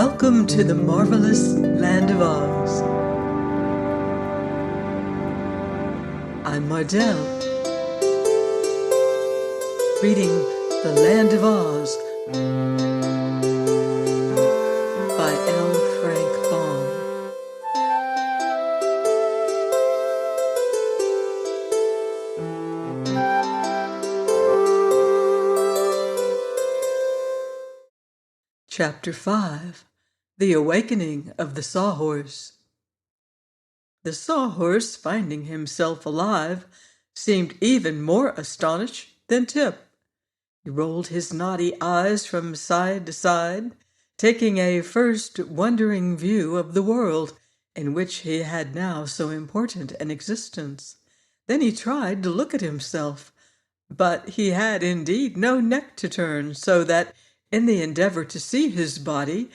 Welcome to the marvelous land of Oz. I'm Mardell, reading The Land of Oz by L. Frank Baum. Chapter 5. The Awakening of the Sawhorse. The Sawhorse, finding himself alive, seemed even more astonished than Tip. He rolled his naughty eyes from side to side, taking a first wondering view of the world in which he had now so important an existence. Then he tried to look at himself, but he had indeed no neck to turn, so that in the endeavor to see his body,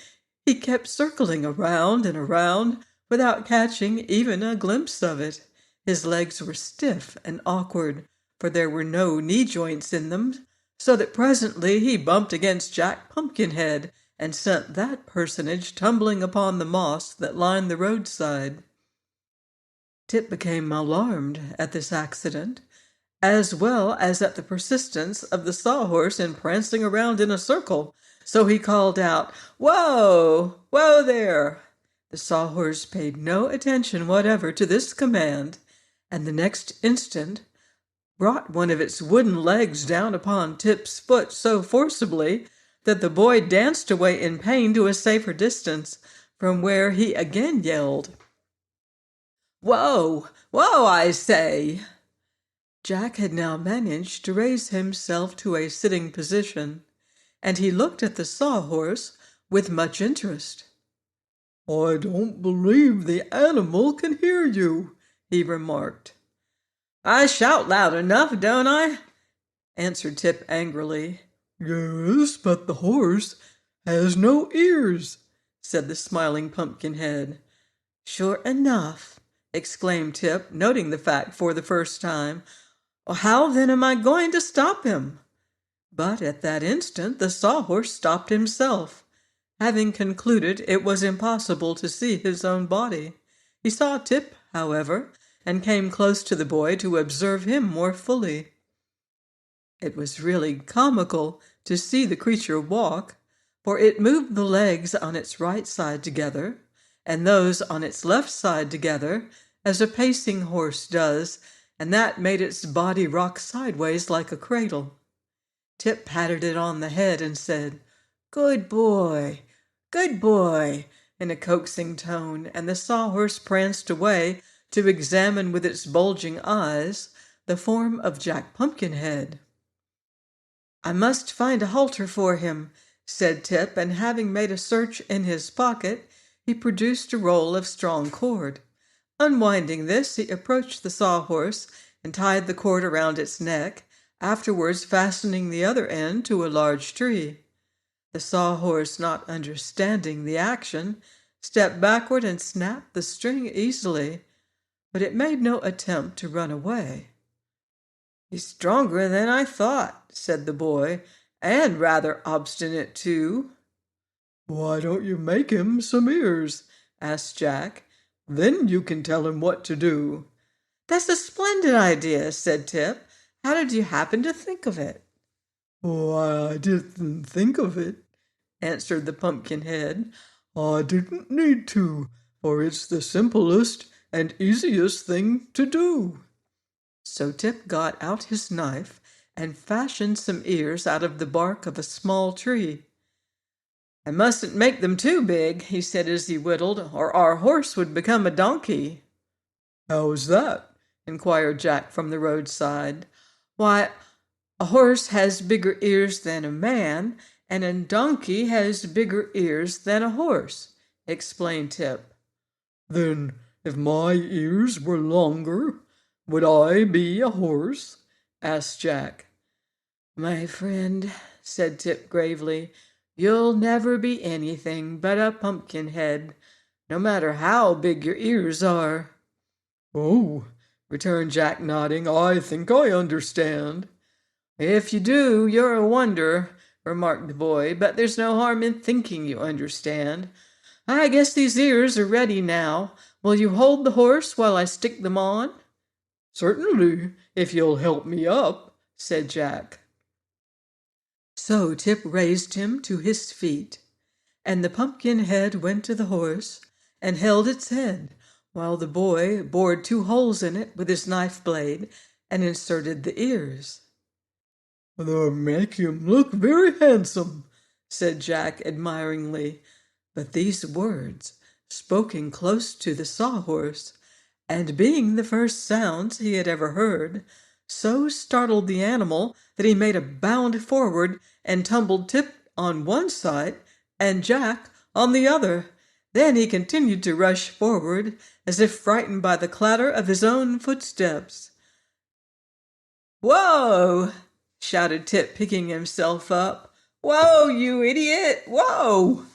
he kept circling around and around without catching even a glimpse of it. His legs were stiff and awkward, for there were no knee joints in them, so that presently he bumped against Jack Pumpkinhead and sent that personage tumbling upon the moss that lined the roadside. Tip became alarmed at this accident, as well as at the persistence of the Sawhorse in prancing around in a circle, so he called out, "Whoa! Whoa there!" The Sawhorse paid no attention whatever to this command, and the next instant brought one of its wooden legs down upon Tip's foot so forcibly that the boy danced away in pain to a safer distance, from where he again yelled, "Whoa! Whoa, I say!" Jack had now managed to raise himself to a sitting position, and he looked at the Sawhorse with much interest. "I don't believe the animal can hear you," he remarked. "I shout loud enough, don't I?" answered Tip angrily. "Yes, but the horse has no ears," said the smiling Pumpkinhead. "Sure enough," exclaimed Tip, noting the fact for the first time. "How then am I going to stop him?" But at that instant the Sawhorse stopped himself, having concluded it was impossible to see his own body. He saw Tip, however, and came close to the boy to observe him more fully. It was really comical to see the creature walk, for it moved the legs on its right side together, and those on its left side together, as a pacing horse does, and that made its body rock sideways like a cradle. Tip patted it on the head and said, "Good boy, good boy," in a coaxing tone, and the Sawhorse pranced away to examine with its bulging eyes the form of Jack Pumpkinhead. "I must find a halter for him," said Tip, and having made a search in his pocket, he produced a roll of strong cord. Unwinding this, he approached the Sawhorse and tied the cord around its neck, afterwards fastening the other end to a large tree. The Sawhorse, not understanding the action, stepped backward and snapped the string easily, but it made no attempt to run away. "He's stronger than I thought," said the boy, "and rather obstinate, too." "Why don't you make him some ears?" asked Jack. "Then you can tell him what to do." "That's a splendid idea," said Tip. "How did you happen to think of it?" "Why, I didn't think of it," answered the Pumpkinhead. "I didn't need to, for it's the simplest and easiest thing to do." So Tip got out his knife and fashioned some ears out of the bark of a small tree. "I mustn't make them too big," he said as he whittled, "or our horse would become a donkey." "How's that?" inquired Jack from the roadside. "Why, a horse has bigger ears than a man, and a donkey has bigger ears than a horse," explained Tip. "Then, if my ears were longer, would I be a horse?" asked Jack. "My friend," said Tip gravely, "you'll never be anything but a pumpkinhead, no matter how big your ears are." "Oh," returned Jack, nodding, "I think I understand." "If you do, you're a wonder, remarked the boy, but there's no harm in thinking you understand. I guess these ears are ready now. Will you hold the horse while I stick them on? Certainly, if you'll help me up, said Jack. So Tip raised him to his feet, and the pumpkin head went to the horse and held its head, while the boy bored 2 holes in it with his knife blade and inserted the ears. "They make him look very handsome," said Jack admiringly, but these words, spoken close to the sawhorse, and being the first sounds he had ever heard, so startled the animal that he made a bound forward and tumbled Tip on one side and Jack on the other. Then he continued to rush forward, as if frightened by the clatter of his own footsteps. "Whoa!" shouted Tip, picking himself up. "Whoa, you idiot! Whoa!"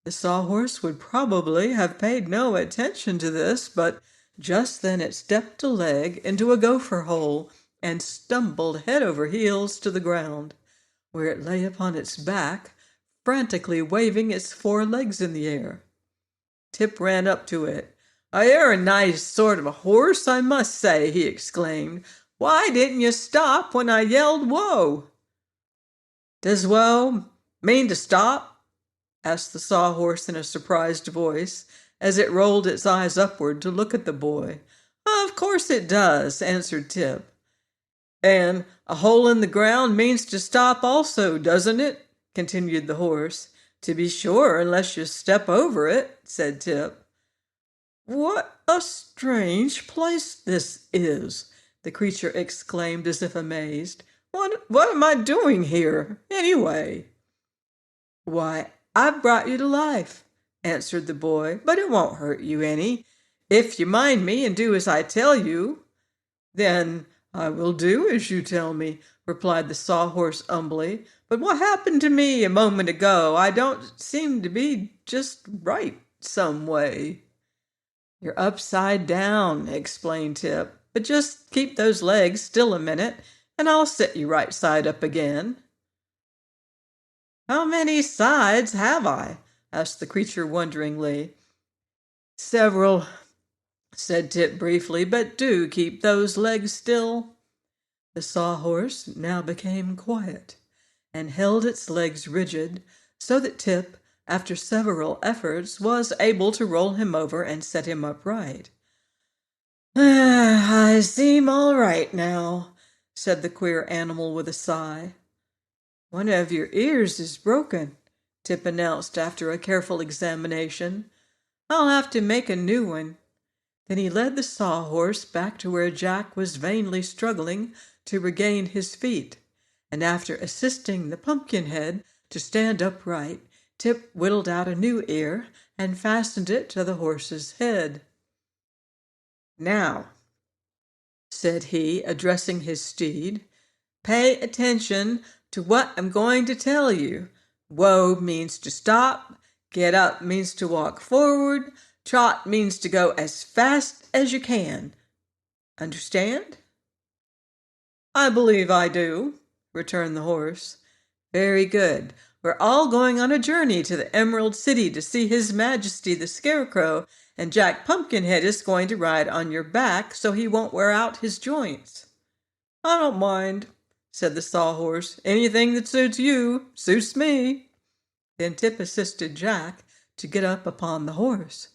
The sawhorse would probably have paid no attention to this, but just then it stepped a leg into a gopher hole and stumbled head over heels to the ground, where it lay upon its back, frantically waving its 4 legs in the air. Tip ran up to it. "You're a nice sort of a horse, I must say," he exclaimed. "Why didn't you stop when I yelled whoa?" "Does whoa mean to stop?" asked the sawhorse in a surprised voice, as it rolled its eyes upward to look at the boy. "Of course it does," answered Tip. "And a hole in the ground means to stop also, doesn't it?" continued the horse. "To be sure, unless you step over it," said Tip. "What a strange place this is!" the creature exclaimed, as if amazed. What am I doing here, anyway?" "Why, I've brought you to life," answered the boy, "but it won't hurt you any, if you mind me and do as I tell you." "Then I will do as you tell me," replied the sawhorse humbly. "But what happened to me a moment ago? I don't seem to be just right some way." "You're upside down," explained Tip, "but just keep those legs still a minute, and I'll set you right side up again." "How many sides have I?" asked the creature wonderingly. "Several," said Tip briefly, "but do keep those legs still." The sawhorse now became quiet and held its legs rigid, so that Tip, after several efforts, was able to roll him over and set him upright. "I seem all right now," said the queer animal with a sigh. "One of your ears is broken," Tip announced after a careful examination. "I'll have to make a new one." Then he led the sawhorse back to where Jack was vainly struggling to regain his feet, and after assisting the Pumpkinhead to stand upright, Tip whittled out a new ear and fastened it to the horse's head. "Now," said he, addressing his steed, "pay attention to what I'm going to tell you. Whoa means to stop, get up means to walk forward, trot means to go as fast as you can. Understand?" "I believe I do," returned the horse. "Very good. We're all going on a journey to the Emerald City to see His Majesty the Scarecrow, and Jack Pumpkinhead is going to ride on your back so he won't wear out his joints." "I don't mind," said the sawhorse. "Anything that suits you suits me." Then Tip assisted Jack to get up upon the horse.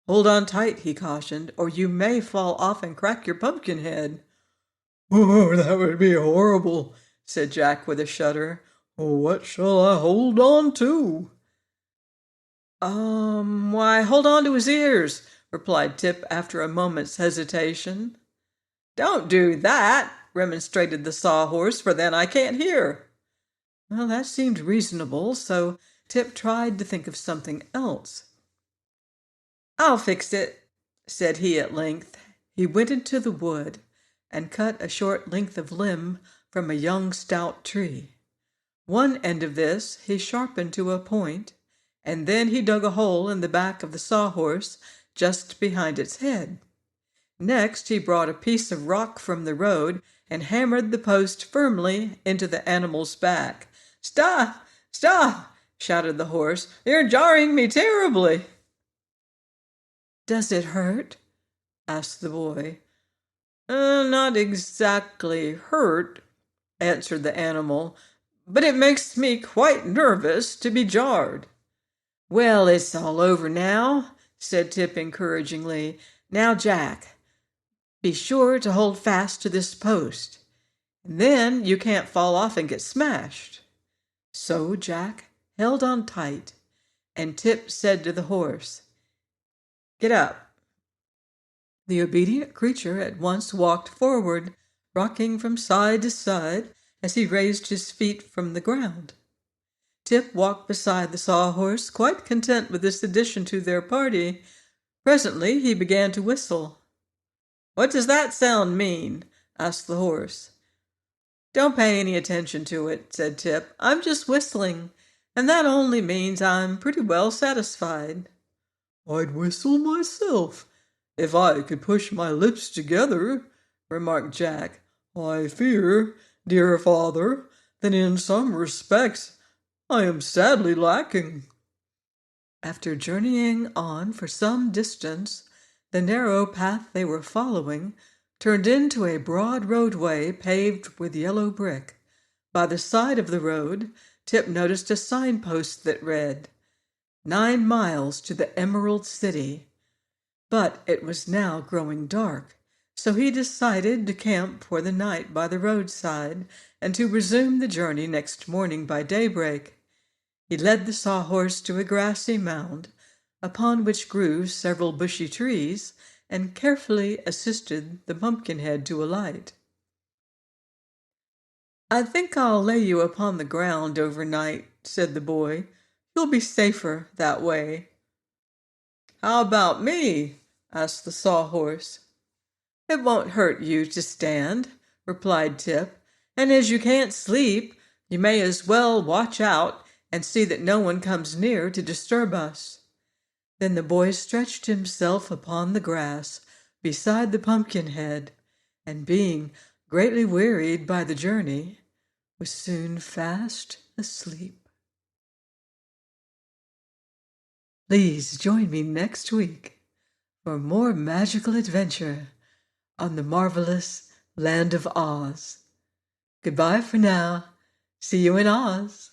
"Hold on tight," he cautioned, "or you may fall off and crack your pumpkin head." "Oh, that would be horrible," said Jack with a shudder. "What shall I hold on to?" Why, hold on to his ears," replied Tip after a moment's hesitation. "Don't do that," remonstrated the sawhorse, "for then I can't hear." Well, that seemed reasonable, so Tip tried to think of something else. "I'll fix it," said he at length. He went into the wood and cut a short length of limb from a young stout tree. One end of this he sharpened to a point, and then he dug a hole in the back of the sawhorse just behind its head. Next he brought a piece of rock from the road and hammered the post firmly into the animal's back. Stop! Stop! Shouted the horse. You're jarring me terribly. Does it hurt? Asked the boy. Not exactly hurt, answered the animal, but it makes me quite nervous to be jarred. Well, it's all over now, said Tip encouragingly. Now, Jack, be sure to hold fast to this post, and then you can't fall off and get smashed. So Jack held on tight, and Tip said to the horse, Get up. The obedient creature at once walked forward, rocking from side to side as he raised his feet from the ground. Tip walked beside the sawhorse, quite content with this addition to their party. Presently he began to whistle. What does that sound mean? Asked the horse. Don't pay any attention to it, said Tip. I'm just whistling, and that only means I'm pretty well satisfied. I'd whistle myself, if I could push my lips together, remarked Jack. I fear, dear father, that in some respects I am sadly lacking. After journeying on for some distance, the narrow path they were following turned into a broad roadway paved with yellow brick. By the side of the road, Tip noticed a signpost that read, 9 miles to the Emerald City. But it was now growing dark, so he decided to camp for the night by the roadside and to resume the journey next morning by daybreak. He led the sawhorse to a grassy mound, upon which grew several bushy trees, and carefully assisted the pumpkinhead to alight. I think I'll lay you upon the ground overnight, said the boy. You'll be safer that way. How about me? Asked the sawhorse. It won't hurt you to stand, replied Tip, and as you can't sleep, you may as well watch out and see that no one comes near to disturb us. Then the boy stretched himself upon the grass beside the pumpkinhead, and being greatly wearied by the journey, was soon fast asleep. Please join me next week for more magical adventure on the marvelous land of Oz. Goodbye for now. See you in Oz.